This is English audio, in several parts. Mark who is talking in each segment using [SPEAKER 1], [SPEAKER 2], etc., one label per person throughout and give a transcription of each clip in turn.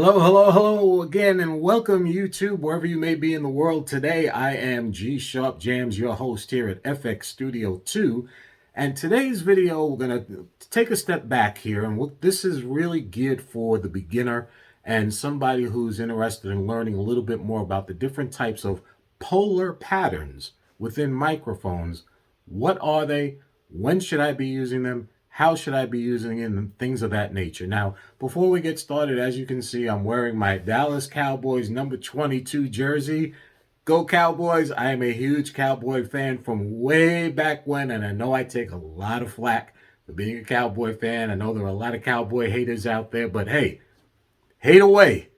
[SPEAKER 1] Hello, hello, hello again, and welcome YouTube, wherever you may be in the world. Today, I am G Sharp Jams, your host here at FX Studio 2. And today's video, we're going to take a step back here. And this is really geared for the beginner and somebody who's interested in learning a little bit more about the different types of polar patterns within microphones. What are they? When should I be using them? How should I be using it, and things of that nature. Now, before we get started, as you can see, I'm wearing my Dallas Cowboys number 22 jersey. Go Cowboys! I am a huge Cowboy fan from way back when, and I know I take a lot of flack for being a Cowboy fan. I know there are a lot of Cowboy haters out there, but hey, hate away.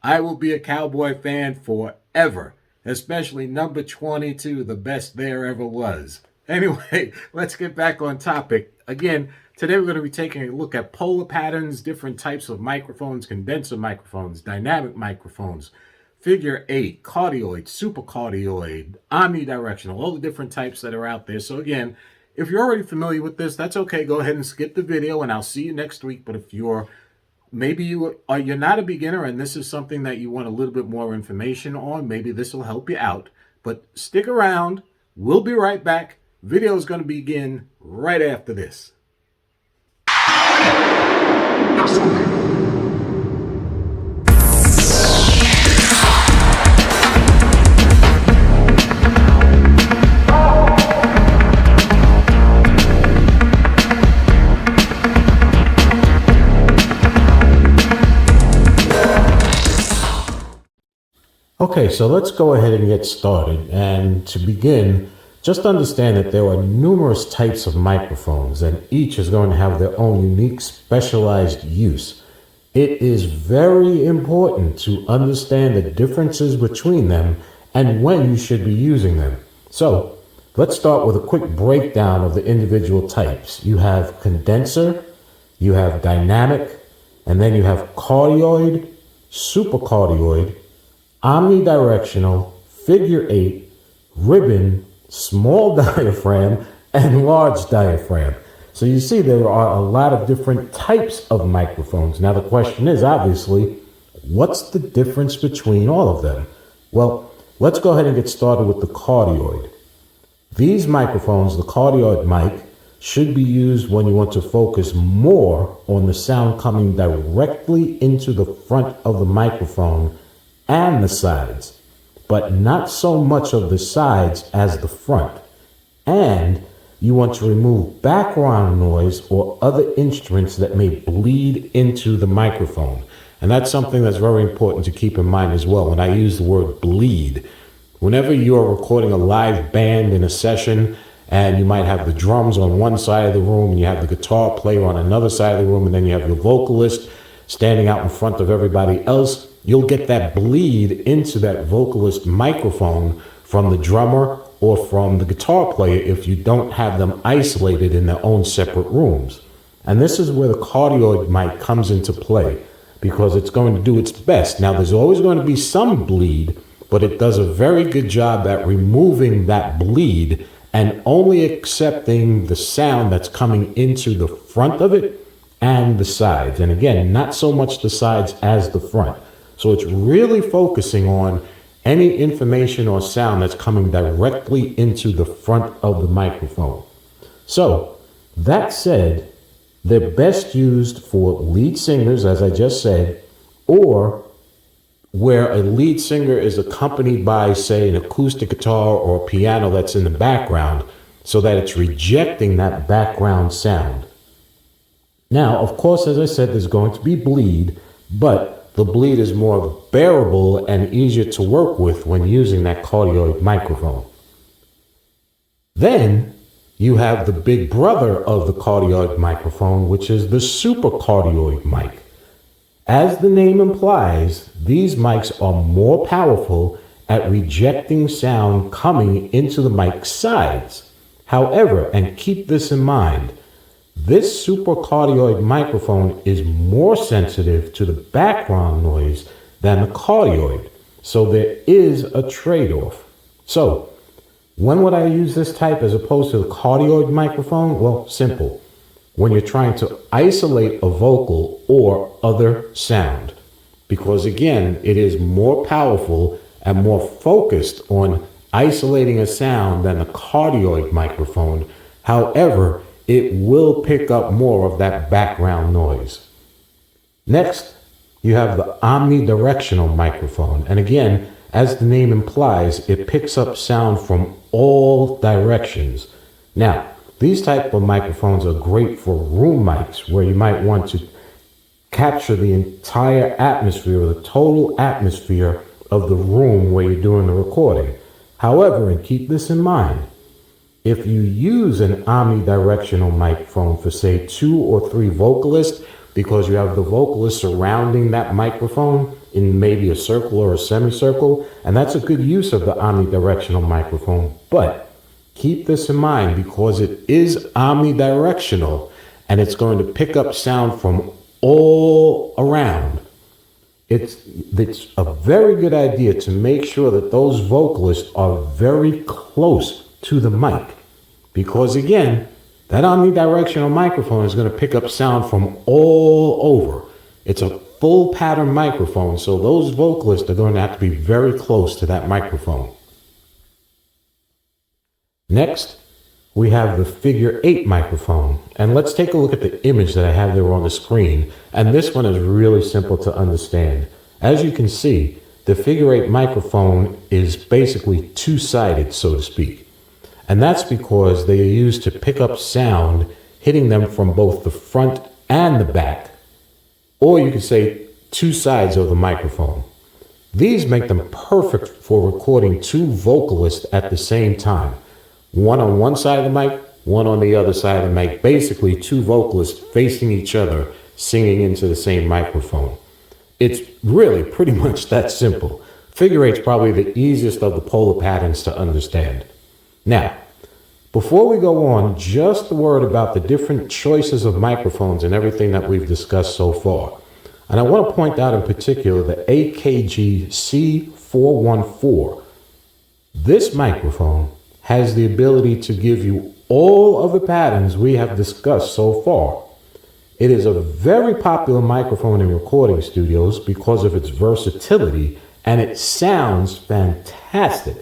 [SPEAKER 1] I will be a Cowboy fan forever, especially number 22, the best there ever was. Anyway, let's get back on topic. Again, today we're going to be taking a look at polar patterns, different types of microphones, condenser microphones, dynamic microphones, Figureeight, cardioid, supercardioid, omnidirectional, all the different types that are out there. So again, if you're already familiar with this, that's okay. Go ahead and skip the video and I'll see you next week. But if you're you're not a beginner and this is something that you want a little bit more information on, maybe this will help you out. But stick around. We'll be right back. Video is going to begin right after this. Okay, so let's go ahead and get started. And to begin, just understand that there are numerous types of microphones and each is going to have their own unique specialized use. It is very important to understand the differences between them and when you should be using them. So let's start with a quick breakdown of the individual types. You have condenser, you have dynamic, and then you have cardioid, supercardioid, omnidirectional, Figureeight, ribbon, small diaphragm, and large diaphragm. So you see there are a lot of different types of microphones. Now the question is, obviously, what's the difference between all of them? Well, let's go ahead and get started with the cardioid. These microphones, the cardioid mic, should be used when you want to focus more on the sound coming directly into the front of the microphone and the sides, but not so much of the sides as the front. And you want to remove background noise or other instruments that may bleed into the microphone. And that's something that's very important to keep in mind as well. When I use the word bleed, whenever you're recording a live band in a session and you might have the drums on one side of the room and you have the guitar player on another side of the room and then you have your vocalist standing out in front of everybody else, you'll get that bleed into that vocalist microphone from the drummer or from the guitar player if you don't have them isolated in their own separate rooms. And this is where the cardioid mic comes into play because it's going to do its best. Now, there's always going to be some bleed, but it does a very good job at removing that bleed and only accepting the sound that's coming into the front of it and the sides. And again, not so much the sides as the front. So it's really focusing on any information or sound that's coming directly into the front of the microphone. So that said, they're best used for lead singers, as I just said, or where a lead singer is accompanied by, say, an acoustic guitar or a piano that's in the background so that it's rejecting that background sound. Now, of course, as I said, there's going to be bleed, but the bleed is more bearable and easier to work with when using that cardioid microphone. Then you have the big brother of the cardioid microphone, which is the supercardioid mic. As the name implies, these mics are more powerful at rejecting sound coming into the mic's sides. However, and keep this in mind, this supercardioid microphone is more sensitive to the background noise than the cardioid, so there is a trade-off. So, when would I use this type as opposed to the cardioid microphone? Well, simple. When you're trying to isolate a vocal or other sound. because again, it is more powerful and more focused on isolating a sound than the cardioid microphone. However, it will pick up more of that background noise. Next, you have the omnidirectional microphone. And again, as the name implies, it picks up sound from all directions. Now, these type of microphones are great for room mics where you might want to capture the entire atmosphere, or the total atmosphere of the room where you're doing the recording. However, and keep this in mind, if you use an omnidirectional microphone for say 2 or 3 vocalists, because you have the vocalist surrounding that microphone in maybe a circle or a semicircle, and that's a good use of the omnidirectional microphone. But keep this in mind, because it is omnidirectional and it's going to pick up sound from all around. It's a very good idea to make sure that those vocalists are very close to the mic, because again, that omnidirectional microphone is going to pick up sound from all over. It's a full pattern microphone, so those vocalists are going to have to be very close to that microphone. Next, we have the Figureeight microphone, and let's take a look at the image that I have there on the screen. And this one is really simple to understand. As you can see, the Figureeight microphone is basically two-sided, so to speak. And that's because they are used to pick up sound, hitting them from both the front and the back, or you could say 2 sides of the microphone. These make them perfect for recording 2 vocalists at the same time. One on one side of the mic, one on the other side of the mic. Basically 2 vocalists facing each other, singing into the same microphone. It's really pretty much that simple. Figureeight's probably the easiest of the polar patterns to understand. Now, before we go on, just a word about the different choices of microphones and everything that we've discussed so far. And I want to point out in particular the AKG C414. This microphone has the ability to give you all of the patterns we have discussed so far. It is a very popular microphone in recording studios because of its versatility, and it sounds fantastic.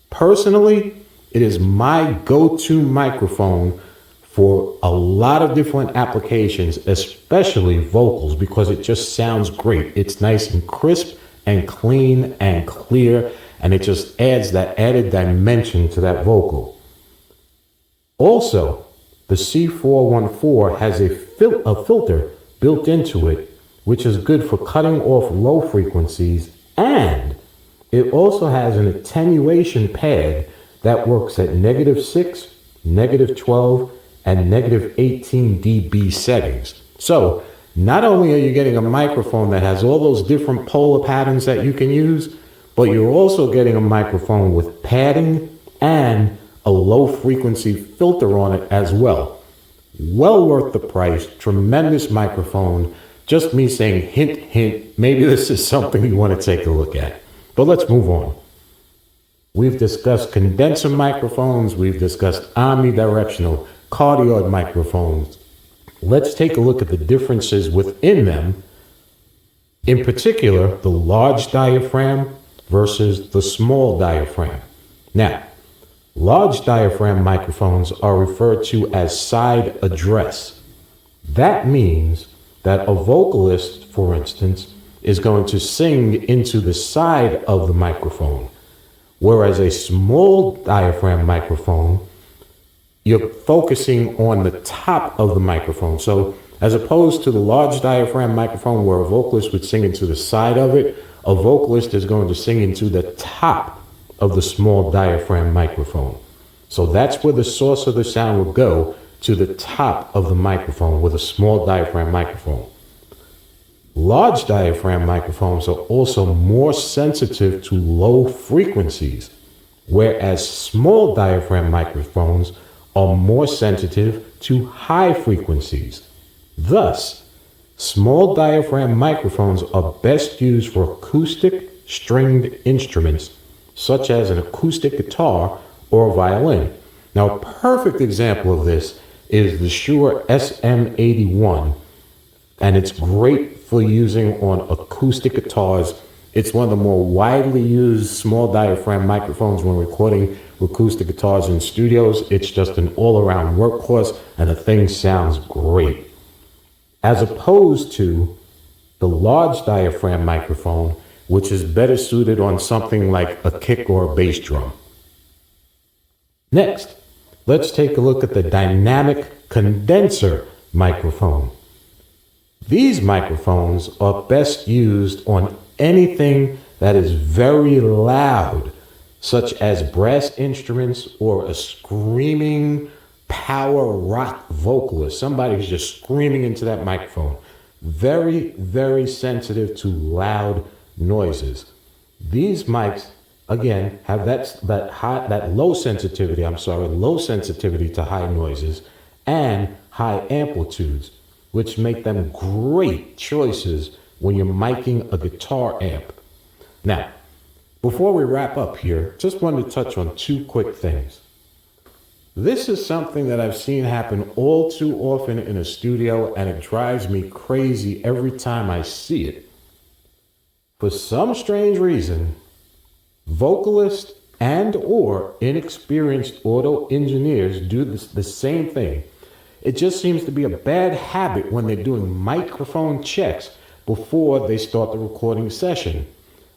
[SPEAKER 1] Personally, it is my go-to microphone for a lot of different applications, especially vocals, because it just sounds great. It's nice and crisp and clean and clear, and it just adds that added dimension to that vocal. Also, the C414 has a filter built into it, which is good for cutting off low frequencies, and it also has an attenuation pad that works at -6, -12, and -18 dB settings. So not only are you getting a microphone that has all those different polar patterns that you can use, but you're also getting a microphone with padding and a low frequency filter on it as well. Well worth the price, tremendous microphone. Just me saying hint, hint, maybe this is something you want to take a look at. But let's move on. We've discussed condenser microphones, we've discussed omnidirectional, cardioid microphones. Let's take a look at the differences within them, in particular, the large diaphragm versus the small diaphragm. Now, large diaphragm microphones are referred to as side address. That means that a vocalist, for instance, is going to sing into the side of the microphone. Whereas a small diaphragm microphone, you're focusing on the top of the microphone. So as opposed to the large diaphragm microphone where a vocalist would sing into the side of it, a vocalist is going to sing into the top of the small diaphragm microphone. So that's where the source of the sound will go, to the top of the microphone with a small diaphragm microphone. Large diaphragm microphones are also more sensitive to low frequencies, whereas small diaphragm microphones are more sensitive to high frequencies. Thus, small diaphragm microphones are best used for acoustic stringed instruments, such as an acoustic guitar or a violin. Now, a perfect example of this is the Shure SM81, and it's great for using on acoustic guitars. It's one of the more widely used small diaphragm microphones when recording acoustic guitars in studios. It's just an all-around workhorse, and the thing sounds great. As opposed to the large diaphragm microphone, which is better suited on something like a kick or a bass drum. Next, let's take a look at the dynamic condenser microphone. These microphones are best used on anything that is very loud, such as brass instruments or a screaming power rock vocalist. Somebody who's just screaming into that microphone. Very, very sensitive to loud noises. These mics, again, have that low sensitivity to high noises and high amplitudes, which make them great choices when you're miking a guitar amp. Now, before we wrap up here, just wanted to touch on two quick things. This is something that I've seen happen all too often in a studio, and it drives me crazy every time I see it. For some strange reason, vocalists and or inexperienced audio engineers do the same thing. It just seems to be a bad habit when they're doing microphone checks before they start the recording session.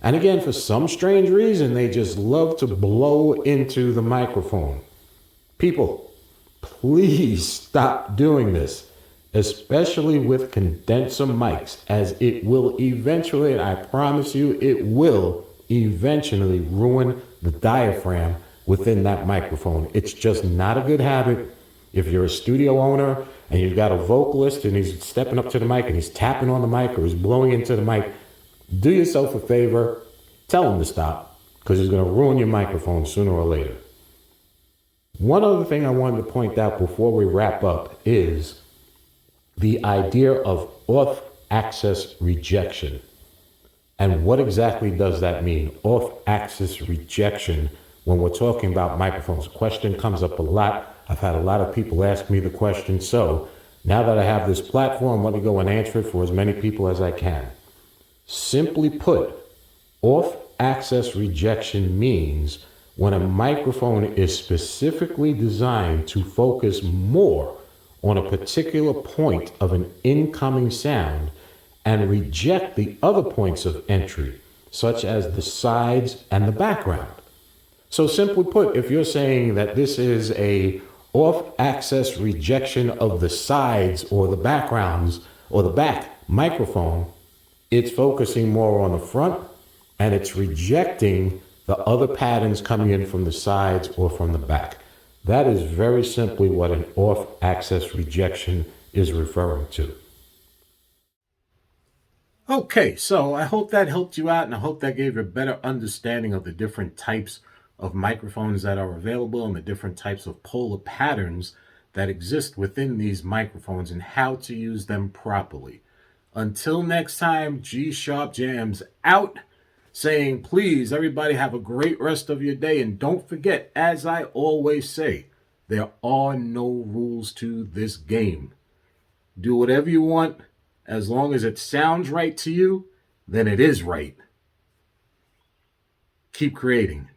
[SPEAKER 1] And again, for some strange reason, they just love to blow into the microphone. People, please stop doing this, especially with condenser mics, as it will eventually, and I promise you, it will eventually ruin the diaphragm within that microphone. It's just not a good habit. If you're a studio owner and you've got a vocalist and he's stepping up to the mic and he's tapping on the mic or he's blowing into the mic, do yourself a favor, tell him to stop, because he's going to ruin your microphone sooner or later. One other thing I wanted to point out before we wrap up is the idea of off-axis rejection. And what exactly does that mean, off-axis rejection, when we're talking about microphones? The question comes up a lot. I've had a lot of people ask me the question, so now that I have this platform, let me go and answer it for as many people as I can. Simply put, off-axis rejection means when a microphone is specifically designed to focus more on a particular point of an incoming sound and reject the other points of entry, such as the sides and the background. So simply put, if you're saying that this is a off-axis rejection of the sides or the backgrounds or the back microphone, it's focusing more on the front and it's rejecting the other patterns coming in from the sides or from the back. That is very simply what an off-axis rejection is referring to. Okay, so I hope that helped you out, and I hope that gave you a better understanding of the different types of microphones that are available and the different types of polar patterns that exist within these microphones and how to use them properly. Until next time, G Sharp Jams out, saying please everybody have a great rest of your day, and don't forget, as I always say, there are no rules to this game. Do whatever you want, as long as it sounds right to you, then it is right. Keep creating.